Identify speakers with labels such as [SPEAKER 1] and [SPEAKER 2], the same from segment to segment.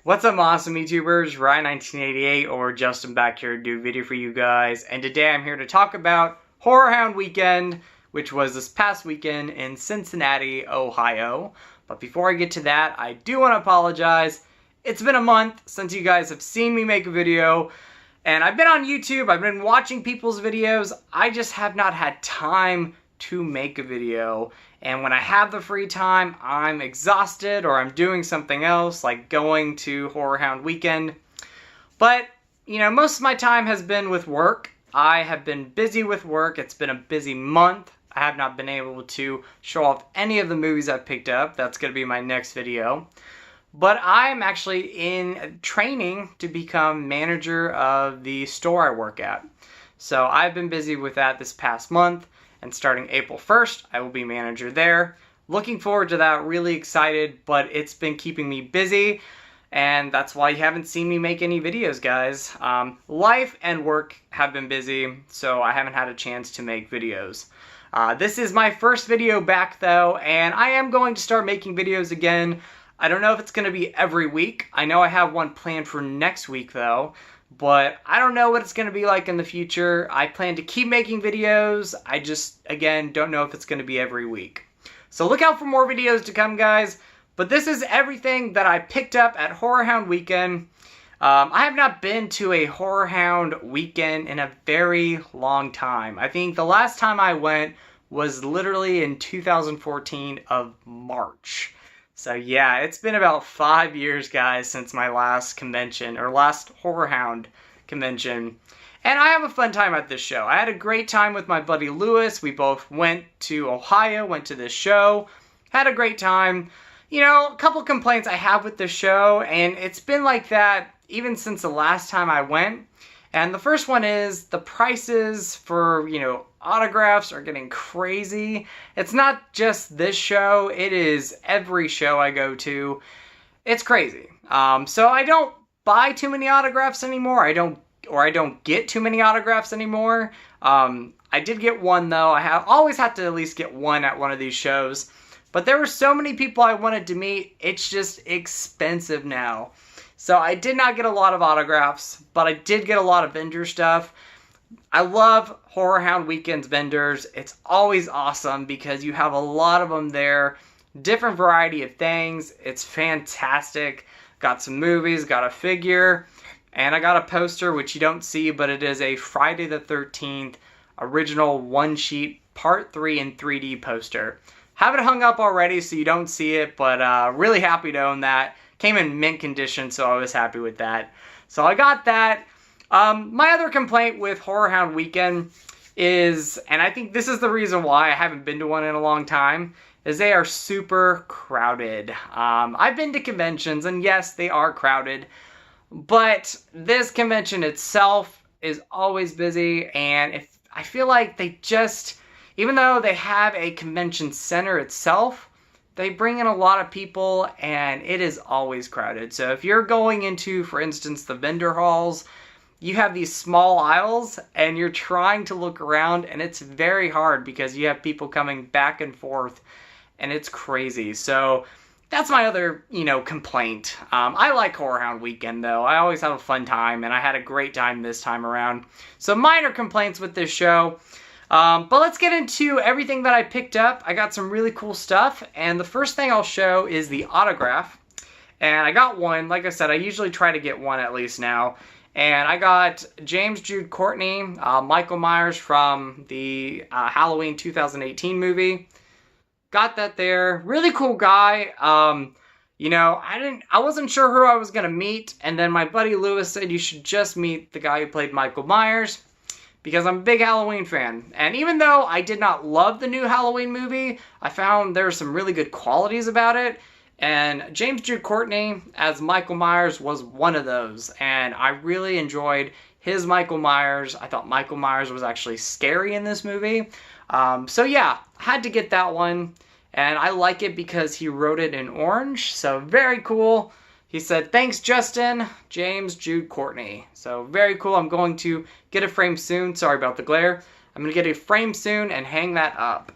[SPEAKER 1] What's up, awesome YouTubers? Ryan1988 or Justin back here to do a video for you guys, and today I'm here to talk about Horrorhound Weekend, which was this past weekend in Cincinnati, Ohio. But before I get to that, I do want to apologize. It's been a month since you guys have seen me make a video, and I've been on YouTube, I've been watching people's videos, I just have not had time to make a video. And when I have the free time, I'm exhausted or I'm doing something else, like going to Horrorhound Weekend. But, you know, most of my time has been with work. I have been busy with work. It's been a busy month. I have not been able to show off any of the movies I've picked up. That's going to be my next video. But I'm actually in training to become manager of the store I work at. So I've been busy with that this past month. And starting April 1st, I will be manager there. Looking forward to that, really excited, but it's been keeping me busy, and that's why you haven't seen me make any videos, guys. Life and work have been busy, so I haven't had a chance to make videos. This is my first video back, though, and I am going to start making videos again. I don't know if it's going to be every week. I know I have one planned for next week, though. But I don't know what it's going to be like in the future. I plan to keep making videos. I just, again, don't know if it's going to be every week. So look out for more videos to come, guys. But this is everything that I picked up at Horrorhound Weekend. I have not been to a Horrorhound Weekend in a very long time. I think the last time I went was literally in 2014 of March. So yeah, it's been about 5 years, guys, since my last convention, or last Horrorhound convention. And I have a fun time at this show. I had a great time with my buddy Lewis. We both went to Ohio, went to this show, had a great time. You know, a couple complaints I have with this show, and it's been like that even since the last time I went. And the first one is the prices for, you know, autographs are getting crazy. It's not just this show, it is every show I go to. It's crazy. So I don't buy too many autographs anymore. I don't get too many autographs anymore. I did get one, though. I have always had to at least get one at one of these shows. But there were so many people I wanted to meet, it's just expensive now. So I did not get a lot of autographs, but I did get a lot of vendor stuff. I love Horrorhound Weekend's vendors. It's always awesome because you have a lot of them there. Different variety of things. It's fantastic. Got some movies, got a figure, and I got a poster, which you don't see, but it is a Friday the 13th original one-sheet Part 3 in 3D poster. Have it hung up already so you don't see it, but really happy to own that. Came in mint condition, so I was happy with that. So I got that. My other complaint with Horrorhound Weekend is, and I think this is the reason why I haven't been to one in a long time, is they are super crowded. I've been to conventions, and yes, they are crowded, but this convention itself is always busy, and I feel like they just, even though they have a convention center itself, they bring in a lot of people, and it is always crowded. So if you're going into, for instance, the vendor halls, you have these small aisles, and you're trying to look around, and it's very hard because you have people coming back and forth, and it's crazy. So that's my other, you know, complaint. I like Horrorhound Weekend, though. I always have a fun time, and I had a great time this time around. So minor complaints with this show. But let's get into everything that I picked up. I got some really cool stuff, and the first thing I'll show is the autograph. And I got one. Like I said, I usually try to get one at least now. And I got James Jude Courtney, Michael Myers from the Halloween 2018 movie. Got that there. Really cool guy. You know, I wasn't sure who I was going to meet, and then my buddy Lewis said you should just meet the guy who played Michael Myers, because I'm a big Halloween fan. And even though I did not love the new Halloween movie, I found there were some really good qualities about it. And James Jude Courtney as Michael Myers was one of those. And I really enjoyed his Michael Myers. I thought Michael Myers was actually scary in this movie. So yeah, had to get that one. And I like it because he wrote it in orange. So very cool. He said, "Thanks, Justin, James Jude Courtney." So very cool. I'm going to get a frame soon. Sorry about the glare. I'm going to get a frame soon and hang that up.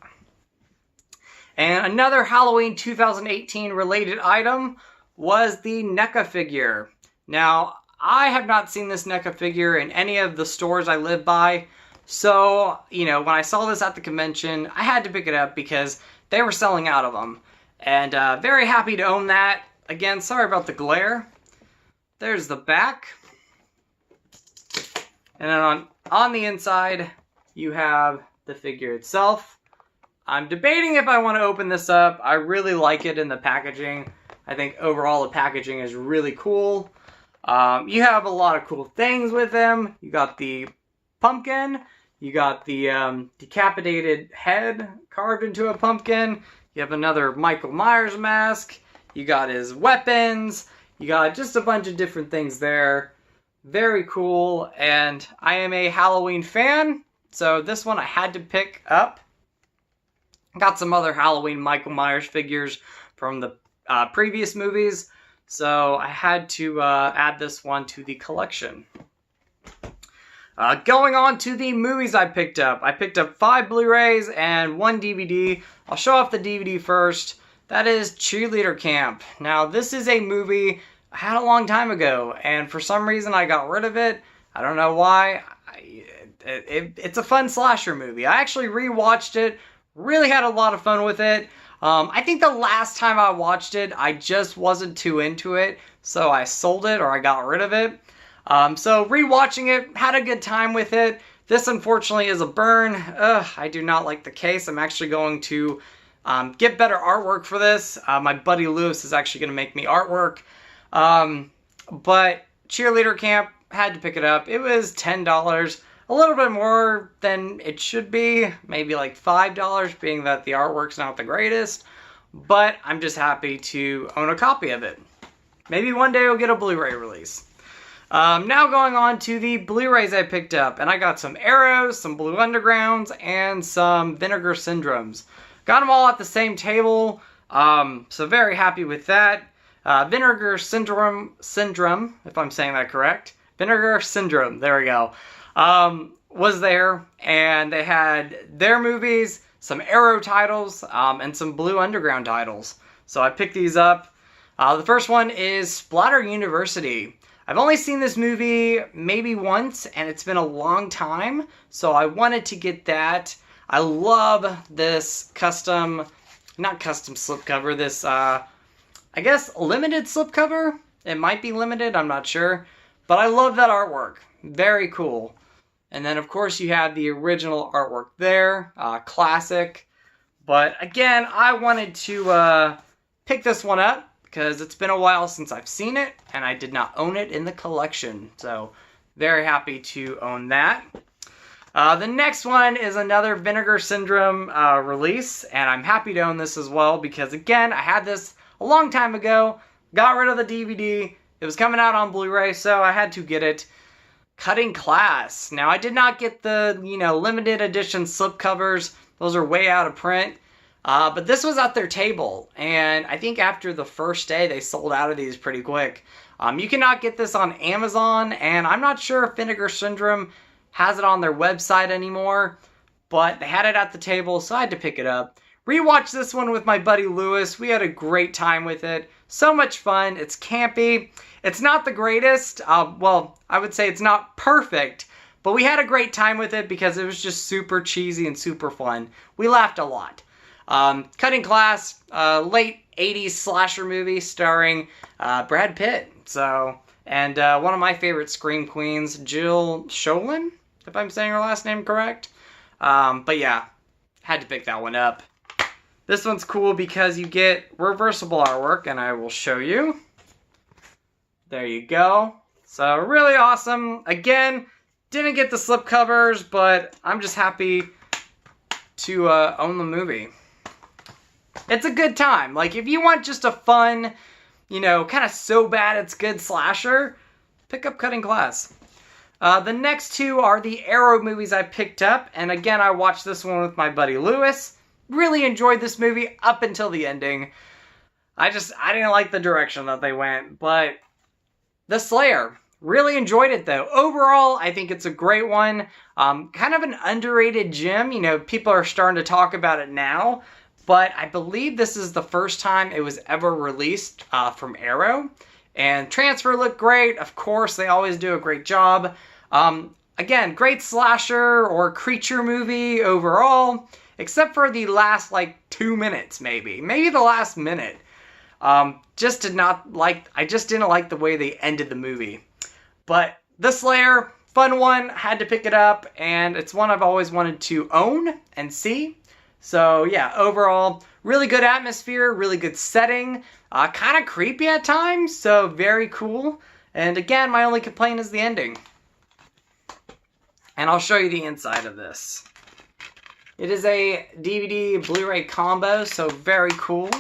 [SPEAKER 1] And another Halloween 2018 related item was the NECA figure. Now, I have not seen this NECA figure in any of the stores I live by. So, when I saw this at the convention, I had to pick it up because they were selling out of them. And very happy to own that. Again, sorry about the glare. There's the back. And then on the inside, you have the figure itself. I'm debating if I want to open this up. I really like it in the packaging. I think overall the packaging is really cool. You have a lot of cool things with him. You got the pumpkin. You got the decapitated head carved into a pumpkin. You have another Michael Myers mask. You got his weapons. You got just a bunch of different things there. Very cool. And I am a Halloween fan, so this one I had to pick up. Got some other Halloween Michael Myers figures from the previous movies, so I had to add this one to the collection. Going on to the movies I picked up. I picked up 5 Blu-rays and 1 DVD. I'll show off the DVD first. That is Cheerleader Camp. Now, this is a movie I had a long time ago, and for some reason I got rid of it. I don't know why. It's a fun slasher movie. I actually rewatched it. Really had a lot of fun with it. I think the last time I watched it, I just wasn't too into it, so I sold it or I got rid of it. So rewatching it, had a good time with it. This unfortunately is a burn. I do not like the case. I'm actually going to get better artwork for this. My buddy Lewis is actually going to make me artwork. But Cheerleader Camp, had to pick it up. It was $10. A little bit more than it should be, maybe like $5, being that the artwork's not the greatest, but I'm just happy to own a copy of it. Maybe one day we'll get a Blu-ray release. Now going on to the Blu-rays I picked up, and I got some Arrows, some Blue Undergrounds, and some Vinegar Syndromes. Got them all at the same table, so very happy with that. Vinegar Syndrome, if I'm saying that correct. Vinegar Syndrome, there we go. Was there, and they had their movies, some Arrow titles, and some Blue Underground titles. So I picked these up. The first one is Splatter University. I've only seen this movie maybe once, and it's been a long time, so I wanted to get that. I love this not custom slipcover, this, I guess limited slipcover? It might be limited, I'm not sure. But I love that artwork. Very cool. And then, of course, you have the original artwork there. Classic. But, again, I wanted to pick this one up because it's been a while since I've seen it, and I did not own it in the collection. So, very happy to own that. The next one is another Vinegar Syndrome release, and I'm happy to own this as well because, again, I had this a long time ago, got rid of the DVD. It was coming out on Blu-ray, so I had to get it. Cutting Class. Now, I did not get the, limited edition slipcovers. Those are way out of print. But this was at their table, and I think after the first day, they sold out of these pretty quick. You cannot get this on Amazon, and I'm not sure if Vinegar Syndrome has it on their website anymore, but they had it at the table, so I had to pick it up. Rewatched this one with my buddy Lewis. We had a great time with it. So much fun. It's campy. It's not the greatest. Well, I would say it's not perfect, but we had a great time with it because it was just super cheesy and super fun. We laughed a lot. Cutting Class, late 80s slasher movie starring Brad Pitt. And one of my favorite Scream queens, Jill Sholin, if I'm saying her last name correct. But yeah, had to pick that one up. This one's cool because you get reversible artwork, and I will show you. There you go. So really awesome. Again, didn't get the slipcovers, but I'm just happy to own the movie. It's a good time. Like, if you want just a fun, kind of so bad it's good slasher, pick up Cutting Class. The next two are the Arrow movies I picked up, and again, I watched this one with my buddy Lewis. Really enjoyed this movie up until the ending. I didn't like the direction that they went, but The Slayer. Really enjoyed it though. Overall, I think it's a great one. Kind of an underrated gem. People are starting to talk about it now, but I believe this is the first time it was ever released from Arrow. And transfer looked great. Of course, they always do a great job. Again, great slasher or creature movie overall, except for the last like 2 minutes, maybe the last minute. I just didn't like the way they ended the movie. But The Slayer, fun one, had to pick it up, and it's one I've always wanted to own and see. So yeah, overall, really good atmosphere, really good setting, kind of creepy at times, so very cool. And again, my only complaint is the ending. And I'll show you the inside of this. It is a DVD Blu-ray combo, so very cool.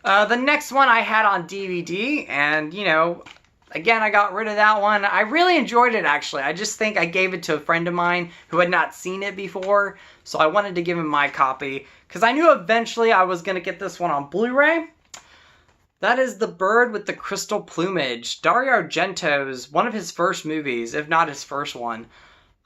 [SPEAKER 1] The next one I had on DVD, and you know, again, I got rid of that one. I really enjoyed it, actually. I just think I gave it to a friend of mine who had not seen it before, so I wanted to give him my copy, because I knew eventually I was going to get this one on Blu-ray. That is The Bird with the Crystal Plumage, Dario Argento's, one of his first movies, if not his first one.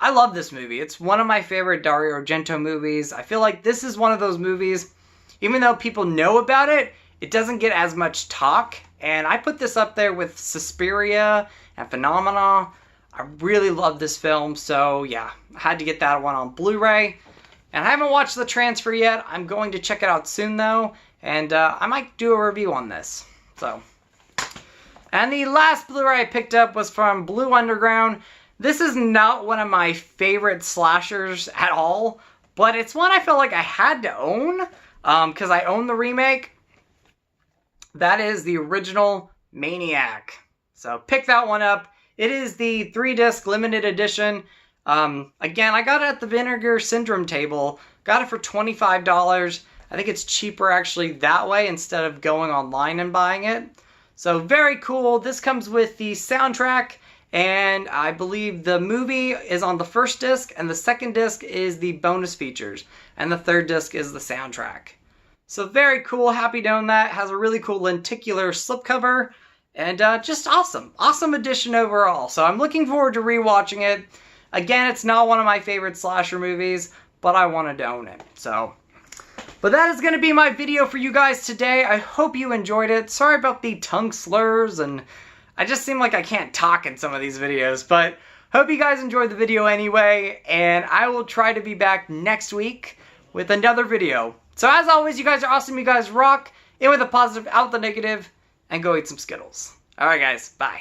[SPEAKER 1] I love this movie. It's one of my favorite Dario Argento movies. I feel like this is one of those movies, even though people know about it, it doesn't get as much talk. And I put this up there with Suspiria and Phenomena. I really love this film, so yeah, I had to get that one on Blu-ray. And I haven't watched The Transfer yet. I'm going to check it out soon, though. And I might do a review on this. So, and the last Blu-ray I picked up was from Blue Underground. This is not one of my favorite slashers at all, but it's one I felt like I had to own because I own the remake. That is the original Maniac. So pick that one up. It is the 3-disc limited edition. Again, I got it at the Vinegar Syndrome table. Got it for $25. I think it's cheaper actually that way instead of going online and buying it. So very cool. This comes with the soundtrack, and I believe the movie is on the first disc, and the second disc is the bonus features, and the third disc is the soundtrack. So very cool. Happy to own that. Has a really cool lenticular slipcover, and just awesome. Awesome edition overall. So I'm looking forward to rewatching it. Again, it's not one of my favorite slasher movies, but I wanted to own it. So, but that is going to be my video for you guys today. I hope you enjoyed it. Sorry about the tongue slurs, and I just seem like I can't talk in some of these videos, but hope you guys enjoyed the video anyway, and I will try to be back next week with another video. So as always, you guys are awesome, you guys rock, in with a positive, out with the negative, and go eat some Skittles. Alright guys, bye.